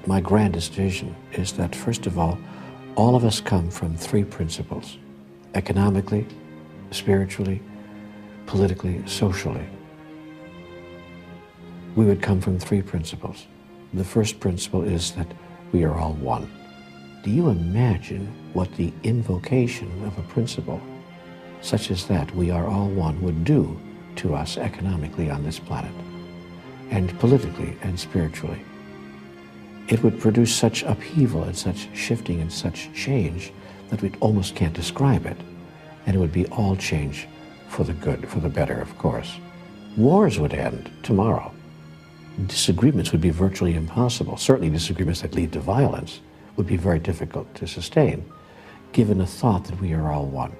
my grandest vision is that, first of all of us come from three principles: economically, spiritually, politically, socially. We would come from three principles. The first principle is that we are all one. Do you imagine what the invocation of a principle such as that, we are all one, would do to us economically on this planet, and politically and spiritually? It would produce such upheaval and such shifting and such change that we almost can't describe it. And it would be all change for the good, for the better, of course. Wars would end tomorrow. Disagreements would be virtually impossible. Certainly disagreements that lead to violence would be very difficult to sustain, given the thought that we are all one.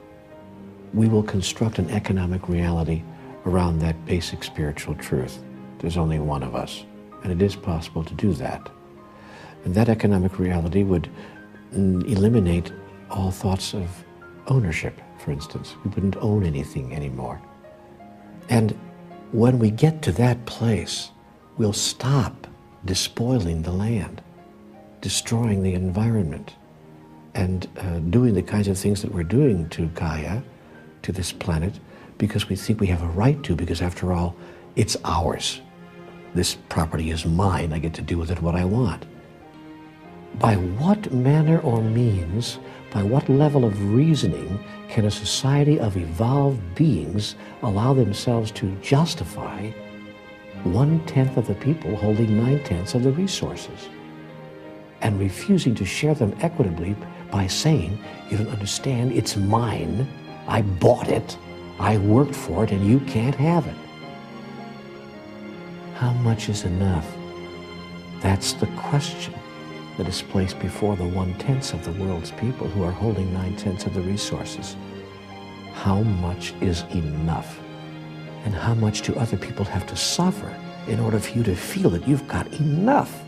We will construct an economic reality around that basic spiritual truth. There's only one of us, and it is possible to do that. And that economic reality would eliminate all thoughts of ownership, for instance. We wouldn't own anything anymore. And when we get to that place, we'll stop despoiling the land, destroying the environment, and doing the kinds of things that we're doing to Gaia, to this planet, because we think we have a right to, because after all, it's ours. This property is mine. I get to do with it what I want. By what manner or means, by what level of reasoning can a society of evolved beings allow themselves to justify 1/10 of the people holding 9/10 of the resources and refusing to share them equitably by saying, you don't understand, it's mine, I bought it, I worked for it, and you can't have it? How much is enough? That's the question that is placed before the 1/10 of the world's people who are holding 9/10 of the resources. How much is enough? And how much do other people have to suffer in order for you to feel that you've got enough?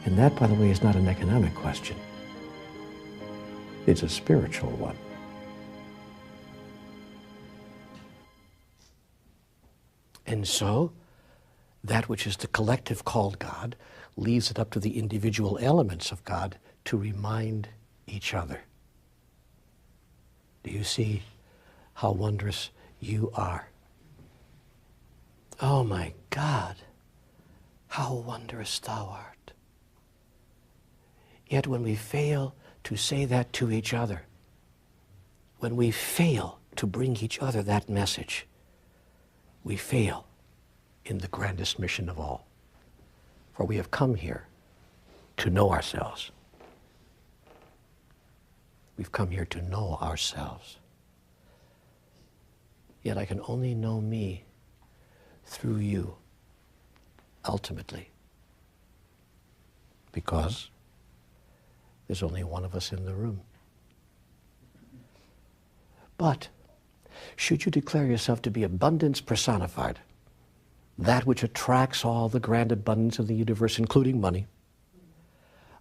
And that, by the way, is not an economic question. It's a spiritual one. And so, that which is the collective called God leaves it up to the individual elements of God to remind each other. Do you see how wondrous you are? Oh my God, how wondrous thou art. Yet when we fail to say that to each other, when we fail to bring each other that message, we fail in the grandest mission of all. For we have come here to know ourselves. We've come here to know ourselves. Yet I can only know me through you, ultimately. Because there's only one of us in the room. But should you declare yourself to be abundance personified, that which attracts all the grand abundance of the universe, including money,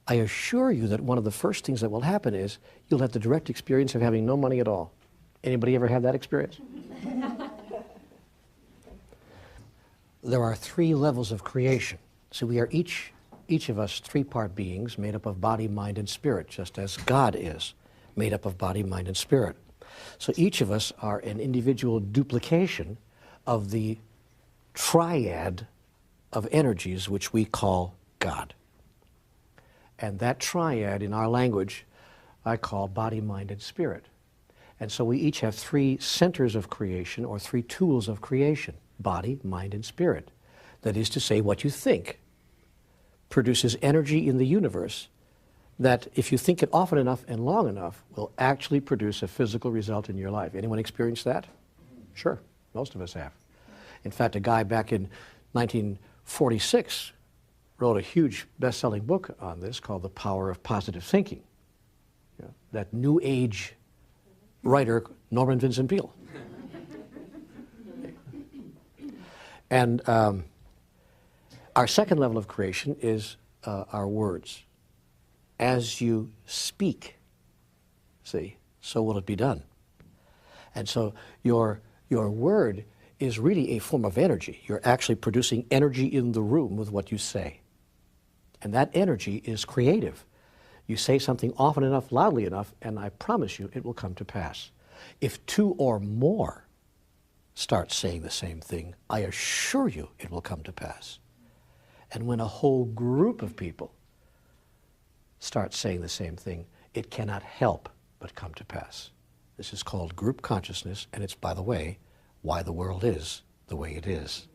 I assure you that one of the first things that will happen is you'll have the direct experience of having no money at all. Anybody ever have that experience? There are three levels of creation. So we are each of us three-part beings made up of body, mind, and spirit, just as God is made up of body, mind, and spirit. So each of us are an individual duplication of the triad of energies which we call God. And that triad in our language I call body, mind, and spirit. And so we each have three centers of creation, or three tools of creation: body, mind, and spirit. That is to say, what you think produces energy in the universe that, if you think it often enough and long enough, will actually produce a physical result in your life. Anyone experienced that? Sure, most of us have. In fact, a guy back in 1946 wrote a huge best-selling book on this called The Power of Positive Thinking. You know, that New Age writer, Norman Vincent Peale. And our second level of creation is our words. As you speak, see, so will it be done. And so your word is really a form of energy. You're actually producing energy in the room with what you say. And that energy is creative. You say something often enough, loudly enough, and I promise you it will come to pass. If two or more start saying the same thing, I assure you it will come to pass. And when a whole group of people start saying the same thing, it cannot help but come to pass. This is called group consciousness, and it's, by the way, why the world is the way it is.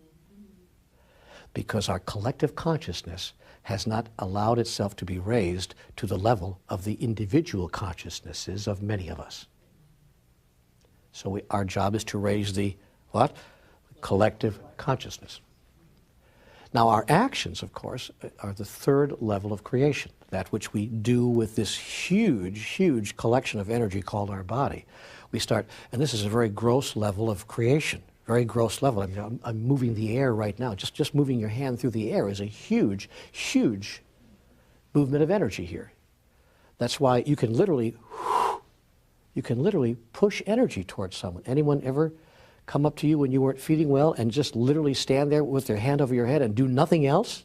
Because our collective consciousness has not allowed itself to be raised to the level of the individual consciousnesses of many of us. So our job is to raise the, what? Collective consciousness. Now our actions, of course, are the third level of creation, that which we do with this huge, huge collection of energy called our body. We start, and this is a very gross level of creation, very gross level. I mean, I'm moving the air right now. Just moving your hand through the air is a huge, huge movement of energy here. That's why you can literally push energy towards someone. Anyone ever come up to you when you weren't feeling well and just literally stand there with their hand over your head and do nothing else?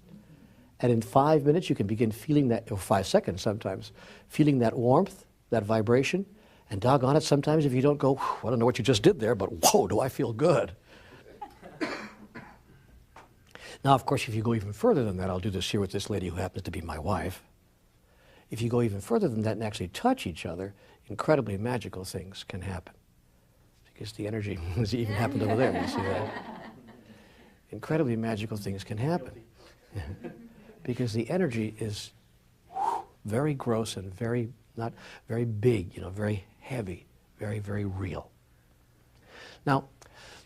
And in 5 minutes you can begin feeling that, or 5 seconds sometimes, feeling that warmth, that vibration. And doggone it, sometimes if you don't go, I don't know what you just did there, but whoa, do I feel good. Now, of course, if you go even further than that, I'll do this here with this lady who happens to be my wife. If you go even further than that and actually touch each other, incredibly magical things can happen. Because the energy has even happened over there, you see that? Incredibly magical things can happen. Because the energy is very gross and very, not very big, very heavy, very, very real. Now,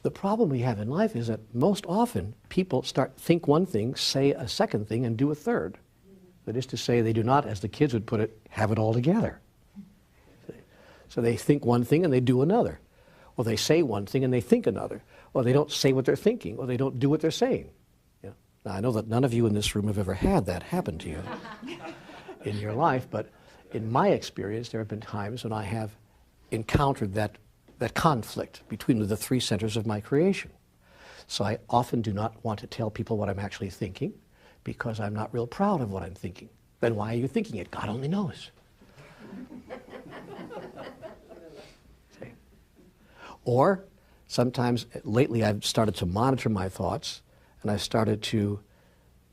the problem we have in life is that most often people think one thing, say a second thing, and do a third. That is to say, they do not, as the kids would put it, have it all together. So they think one thing and they do another. Or they say one thing and they think another. Or they don't say what they're thinking, or they don't do what they're saying. Now, I know that none of you in this room have ever had that happen to you in your life, but in my experience, there have been times when I have encountered that conflict between the three centers of my creation. So I often do not want to tell people what I'm actually thinking because I'm not real proud of what I'm thinking. Then why are you thinking it? God only knows. See? Or sometimes, lately I've started to monitor my thoughts, and I've started to,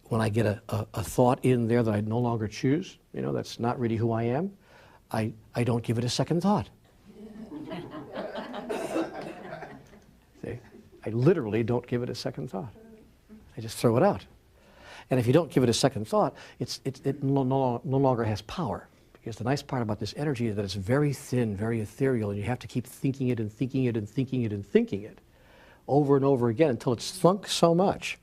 when I get a thought in there that I no longer choose, that's not really who I am, I don't give it a second thought. See? I literally don't give it a second thought. I just throw it out. And if you don't give it a second thought, it no longer has power. Because the nice part about this energy is that it's very thin, very ethereal, and you have to keep thinking it and thinking it and thinking it and thinking it over and over again until it's thunk so much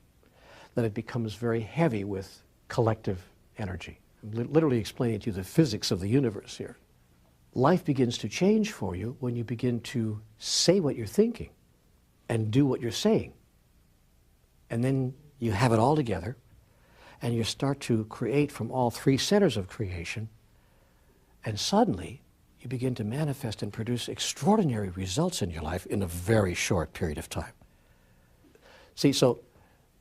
that it becomes very heavy with collective energy. I'm literally explaining to you the physics of the universe here. Life begins to change for you when you begin to say what you're thinking and do what you're saying. And then you have it all together, and you start to create from all three centers of creation, and suddenly you begin to manifest and produce extraordinary results in your life in a very short period of time. See, so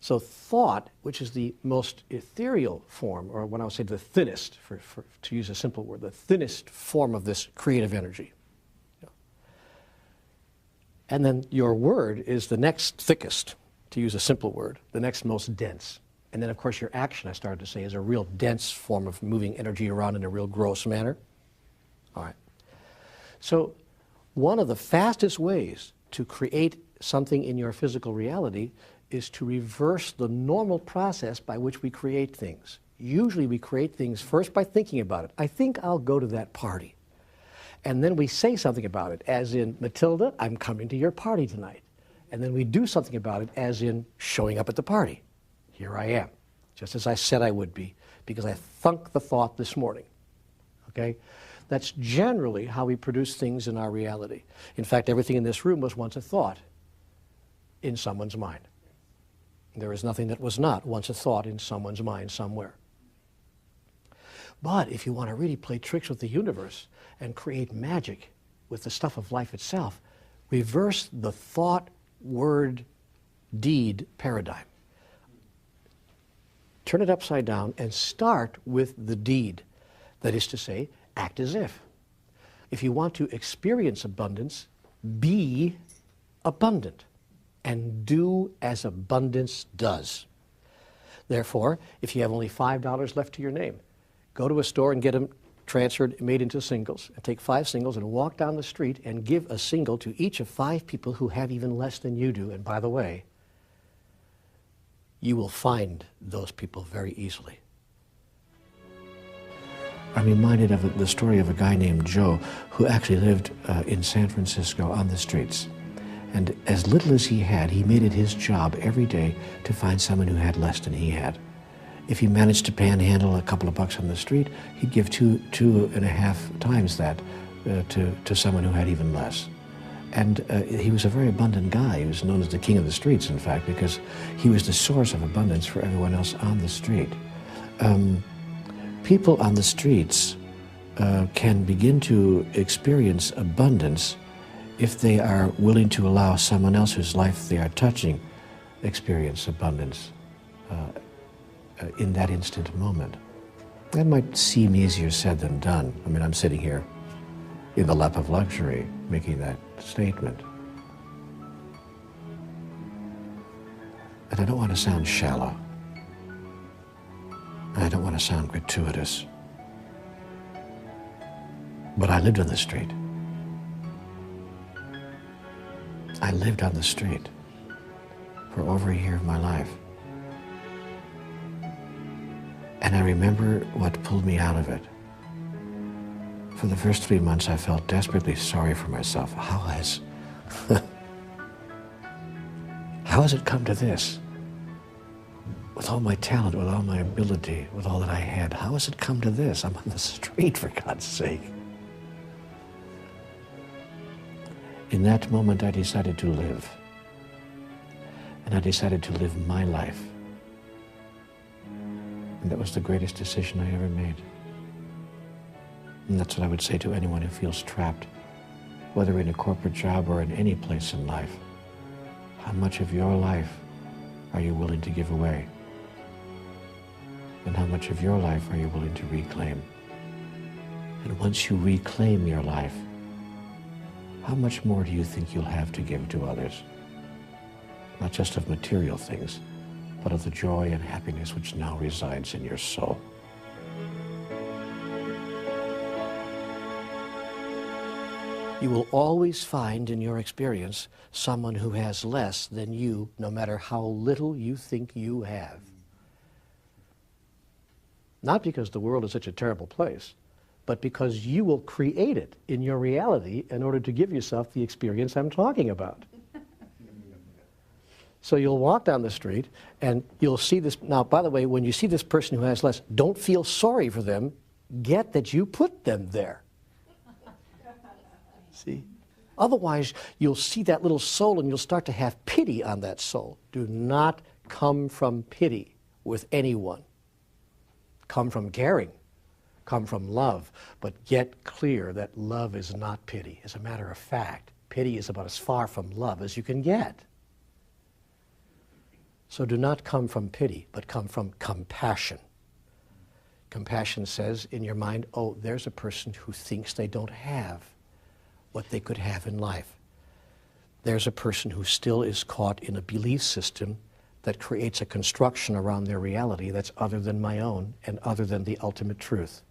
thought, which is the most ethereal form, or when I would say the thinnest, to use a simple word, the thinnest form of this creative energy. And then your word is the next thickest, to use a simple word, the next most dense. And then, of course, your action, I started to say, is a real dense form of moving energy around in a real gross manner. All right. So one of the fastest ways to create something in your physical reality is to reverse the normal process by which we create things. Usually we create things first by thinking about it. I think I'll go to that party. And then we say something about it, as in, Matilda, I'm coming to your party tonight. And then we do something about it, as in showing up at the party. Here I am, just as I said I would be, because I thunk the thought this morning. Okay? That's generally how we produce things in our reality. In fact, everything in this room was once a thought in someone's mind. There is nothing that was not once a thought in someone's mind somewhere. But if you want to really play tricks with the universe and create magic with the stuff of life itself, reverse the thought, word, deed paradigm. turn it upside down and start with the deed. That is to say, act as if. If you want to experience abundance, be abundant and do as abundance does. Therefore, if you have only $5 left to your name, go to a store and get them transferred, made into singles, and take 5 singles and walk down the street and give a single to each of 5 people who have even less than you do. And by the way, you will find those people very easily. I'm reminded of the story of a guy named Joe who actually lived in San Francisco on the streets. And as little as he had, he made it his job every day to find someone who had less than he had. If he managed to panhandle a couple of bucks on the street, he'd give two and a half times that to someone who had even less. And he was a very abundant guy. He was known as the king of the streets, in fact, because he was the source of abundance for everyone else on the street. People on the streets can begin to experience abundance if they are willing to allow someone else whose life they are touching experience abundance in that instant moment. That might seem easier said than done. I mean, I'm sitting here in the lap of luxury making that statement. And I don't want to sound shallow. I don't want to sound gratuitous. But I lived on the street. I lived on the street for over a year of my life. And I remember what pulled me out of it. For the first 3 months, I felt desperately sorry for myself. How has it come to this? With all my talent, with all my ability, with all that I had, how has it come to this? I'm on the street, for God's sake. In that moment, I decided to live. And I decided to live my life. And that was the greatest decision I ever made. And that's what I would say to anyone who feels trapped, whether in a corporate job or in any place in life. How much of your life are you willing to give away? And how much of your life are you willing to reclaim? And once you reclaim your life, how much more do you think you'll have to give to others? Not just of material things, but of the joy and happiness which now resides in your soul. You will always find in your experience someone who has less than you, no matter how little you think you have. Not because the world is such a terrible place, but because you will create it in your reality in order to give yourself the experience I'm talking about. So you'll walk down the street and you'll see this. Now, by the way, when you see this person who has less, don't feel sorry for them. Get that you put them there. See? Otherwise, you'll see that little soul and you'll start to have pity on that soul. Do not come from pity with anyone. Come from caring. Come from love. But get clear that love is not pity. As a matter of fact, pity is about as far from love as you can get. So do not come from pity, but come from compassion. Compassion says in your mind, oh, there's a person who thinks they don't have what they could have in life. There's a person who still is caught in a belief system that creates a construction around their reality that's other than my own and other than the ultimate truth.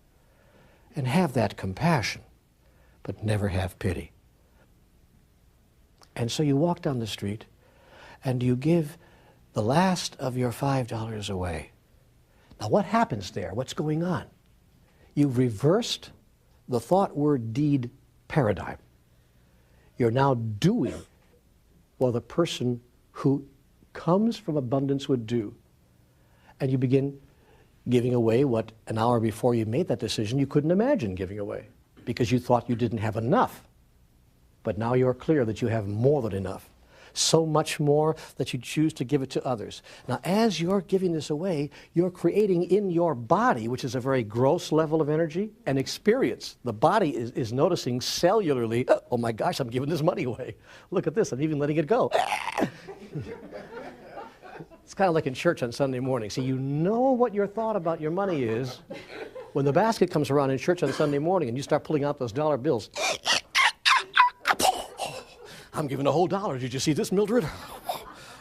And have that compassion, but never have pity. And so you walk down the street and you give the last of your $5 away. Now what happens there? What's going on? You've reversed the thought, word, deed paradigm. You're now doing what the person who comes from abundance would do. And you begin giving away what an hour before you made that decision you couldn't imagine giving away because you thought you didn't have enough. But now you're clear that you have more than enough. So much more that you choose to give it to others. Now, as you're giving this away, you're creating in your body, which is a very gross level of energy, an experience. The body is noticing cellularly, oh my gosh, I'm giving this money away. Look at this, I'm even letting it go. It's kind of like in church on Sunday morning. See, you know what your thought about your money is when the basket comes around in church on Sunday morning and you start pulling out those dollar bills. I'm giving a whole $1. Did you see this, Mildred?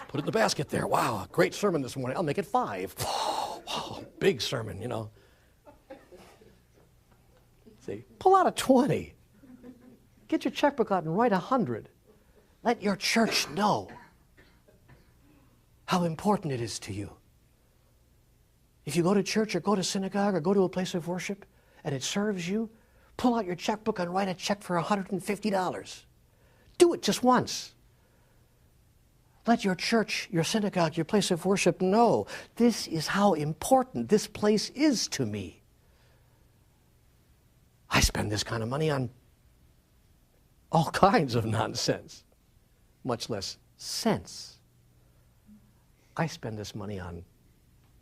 Put it in the basket there. Wow, great sermon this morning. I'll make it 5. Wow, big sermon, you know. See, pull out a 20. Get your checkbook out and write 100. Let your church know how important it is to you. If you go to church or go to synagogue or go to a place of worship and it serves you, pull out your checkbook and write a check for $150. Do it just once. Let your church, your synagogue, your place of worship know this is how important this place is to me. I spend this kind of money on all kinds of nonsense, much less sense. I spend this money on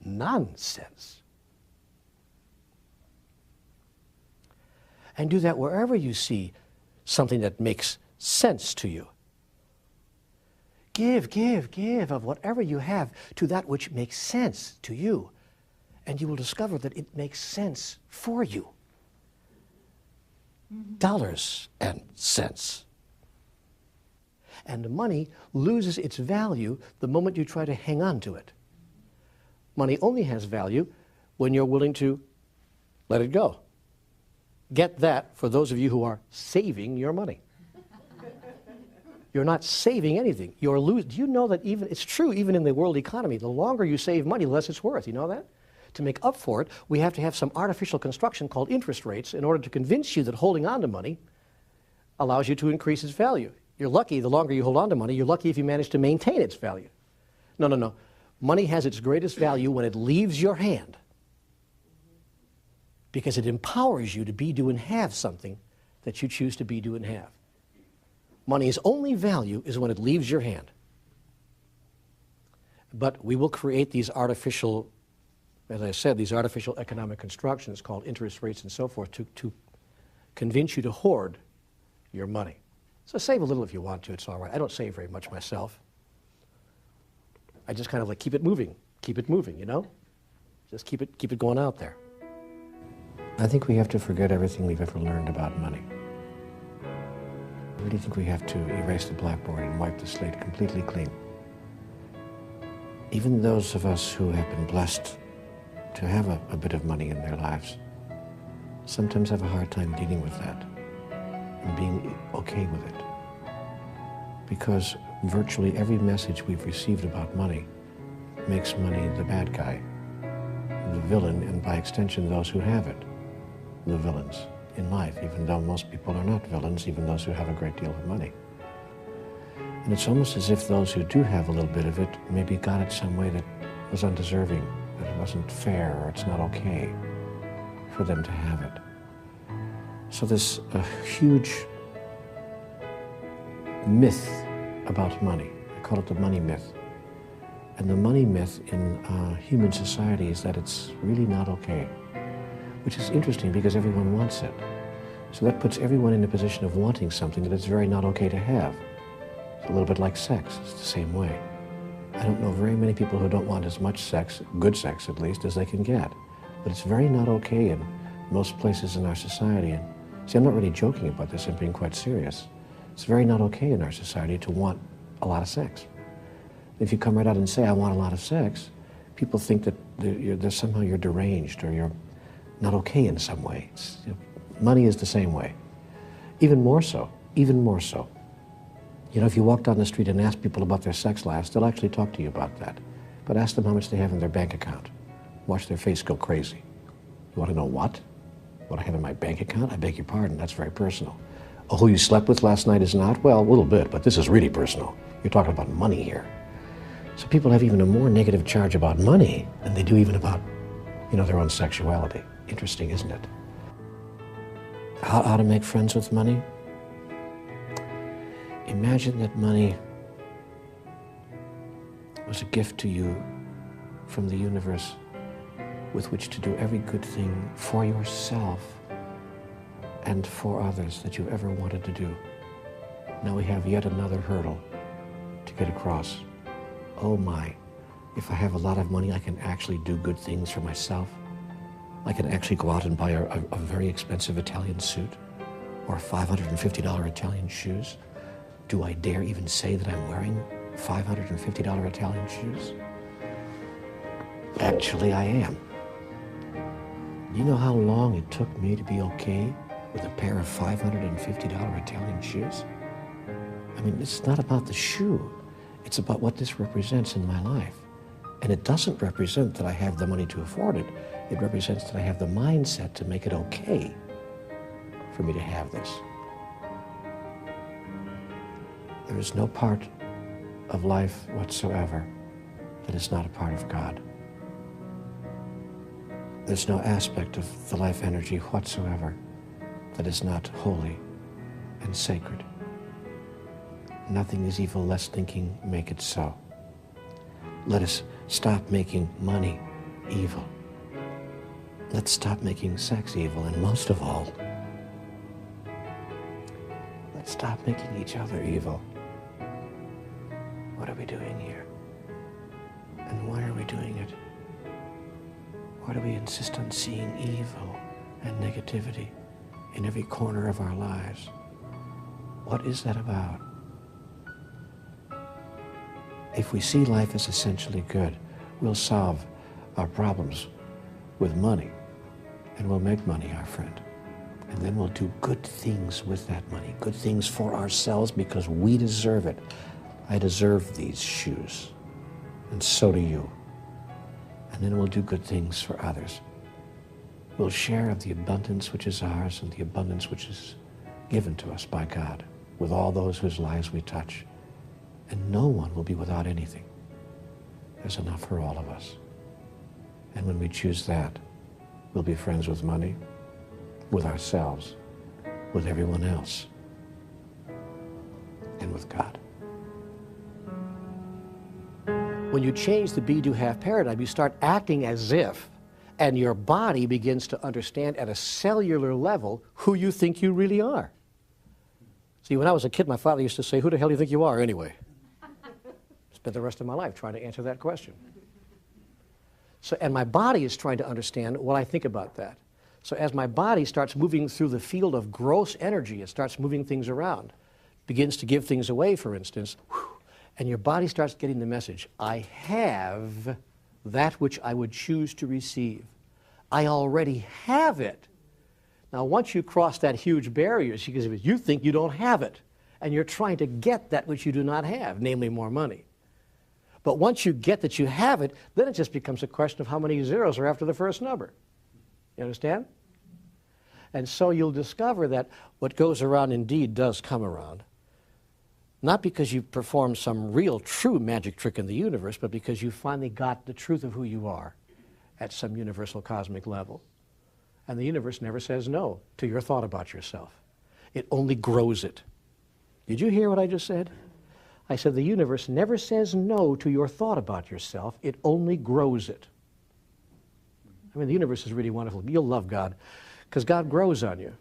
nonsense. And do that wherever you see something that makes sense to you. Give of whatever you have to that which makes sense to you. And you will discover that it makes sense for you. Dollars and cents. And money loses its value the moment you try to hang on to it. Money only has value when you're willing to let it go. Get that for those of you who are saving your money. You're not saving anything. You're losing. Do you know that it's true even in the world economy, the longer you save money, the less it's worth. You know that? To make up for it, we have to have some artificial construction called interest rates in order to convince you that holding on to money allows you to increase its value. You're lucky the longer you hold on to money, you're lucky if you manage to maintain its value. No. Money has its greatest value when it leaves your hand because it empowers you to be, do, and have something that you choose to be, do, and have. Money's only value is when it leaves your hand. But we will create these artificial, as I said, these artificial economic constructions called interest rates and so forth to convince you to hoard your money. So save a little if you want to, it's all right. I don't save very much myself. I just kind of like keep it moving, you know? Just keep it going out there. I think we have to forget everything we've ever learned about money. I really think we have to erase the blackboard and wipe the slate completely clean. Even those of us who have been blessed to have a bit of money in their lives sometimes have a hard time dealing with that and being okay with it. Because virtually every message we've received about money makes money the bad guy, the villain, and by extension those who have it, the villains in life, even though most people are not villains, even those who have a great deal of money. And it's almost as if those who do have a little bit of it maybe got it some way that was undeserving, that it wasn't fair, or it's not okay for them to have it. So there's a huge myth about money. I call it the money myth. And the money myth in human society is that it's really not okay, which is interesting because everyone wants it. So that puts everyone in a position of wanting something that it's very not okay to have. It's a little bit like sex. It's the same way. I don't know very many people who don't want as much sex, good sex at least, as they can get. But it's very not okay in most places in our society. And see, I'm not really joking about this. I'm being quite serious. It's very not okay in our society to want a lot of sex. If you come right out and say, I want a lot of sex, people think that somehow you're deranged or you're not okay in some way. Money is the same way. Even more so. You know, if you walk down the street and ask people about their sex lives, they'll actually talk to you about that. But ask them how much they have in their bank account. Watch their face go crazy. You want to know what? What I have in my bank account? I beg your pardon, that's very personal. Oh, who you slept with last night is not? Well, a little bit, but this is really personal. You're talking about money here. So people have even a more negative charge about money than they do even about, their own sexuality. Interesting, isn't it? How to make friends with money? Imagine that money was a gift to you from the universe with which to do every good thing for yourself and for others that you've ever wanted to do. Now we have yet another hurdle to get across. Oh my, if I have a lot of money, I can actually do good things for myself? I can actually go out and buy a very expensive Italian suit or $550 Italian shoes. Do I dare even say that I'm wearing $550 Italian shoes? Actually, I am. Do you know how long it took me to be okay with a pair of $550 Italian shoes? I mean, it's not about the shoe. It's about what this represents in my life. And it doesn't represent that I have the money to afford it. It represents that I have the mindset to make it okay for me to have this. There is no part of life whatsoever that is not a part of God. There's no aspect of the life energy whatsoever that is not holy and sacred. Nothing is evil, lest thinking make it so. Let us stop making money evil. Let's stop making sex evil, and most of all, let's stop making each other evil. What are we doing here? And why are we doing it? Why do we insist on seeing evil and negativity in every corner of our lives? What is that about? If we see life as essentially good, we'll solve our problems with money, and we'll make money our friend. And then we'll do good things with that money, good things for ourselves because we deserve it. I deserve these shoes, and so do you. And then we'll do good things for others. We'll share of the abundance which is ours and the abundance which is given to us by God with all those whose lives we touch. And no one will be without anything. There's enough for all of us. And when we choose that, we'll be friends with money, with ourselves, with everyone else, and with God. When you change the be, do, have paradigm, you start acting as if, and your body begins to understand at a cellular level who you think you really are. See, when I was a kid, my father used to say, "Who the hell do you think you are anyway?" Spent the rest of my life trying to answer that question. So, and my body is trying to understand what I think about that. So as my body starts moving through the field of gross energy, it starts moving things around, begins to give things away, for instance, and your body starts getting the message, I have that which I would choose to receive. I already have it. Now, once you cross that huge barrier, because you think you don't have it, and you're trying to get that which you do not have, namely more money. But once you get that you have it, then it just becomes a question of how many zeros are after the first number. You understand? And so you'll discover that what goes around indeed does come around. Not because you performed some real, true magic trick in the universe, but because you finally got the truth of who you are at some universal cosmic level. And the universe never says no to your thought about yourself. It only grows it. Did you hear what I just said? I said the universe never says no to your thought about yourself. It only grows it. I mean, the universe is really wonderful. You'll love God because God grows on you.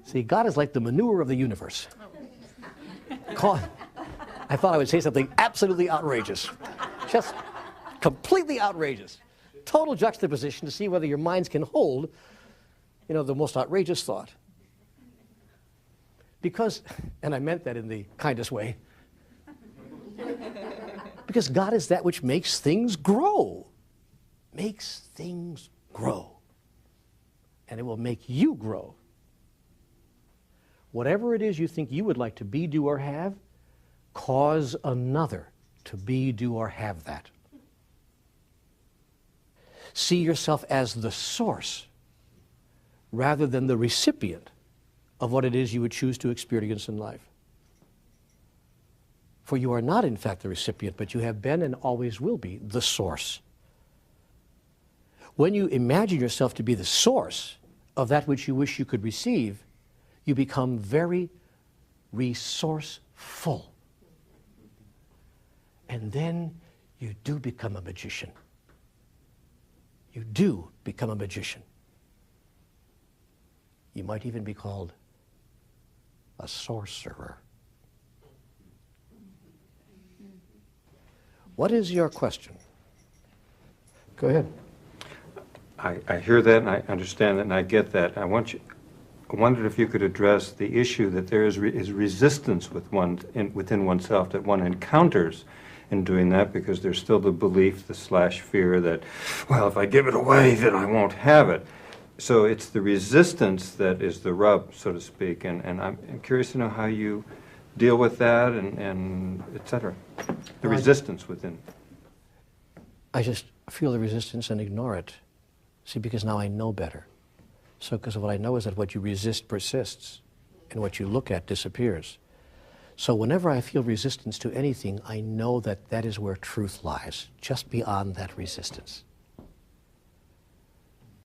See, God is like the manure of the universe. I thought I would say something absolutely outrageous. Just completely outrageous. Total juxtaposition to see whether your minds can hold, the most outrageous thought. Because, and I meant that in the kindest way, because God is that which makes things grow. Makes things grow. And it will make you grow. Whatever it is you think you would like to be, do, or have, cause another to be, do, or have that. See yourself as the source rather than the recipient of what it is you would choose to experience in life. For you are not, in fact, the recipient, but you have been and always will be the source. When you imagine yourself to be the source of that which you wish you could receive, you become very resourceful. And then you do become a magician. You do become a magician. You might even be called a sorcerer. What is your question? Go ahead. I hear that, and I understand that, and I get that. I wondered if you could address the issue that there is resistance within oneself that one encounters in doing that, because there's still the belief, the fear that, well, if I give it away, then I won't have it. So it's the resistance that is the rub, so to speak, and I'm curious to know how you deal with that and et cetera. The resistance within. I just feel the resistance and ignore it. See, because now I know better. So, because what I know is that what you resist persists, and what you look at disappears. So whenever I feel resistance to anything, I know that that is where truth lies, just beyond that resistance.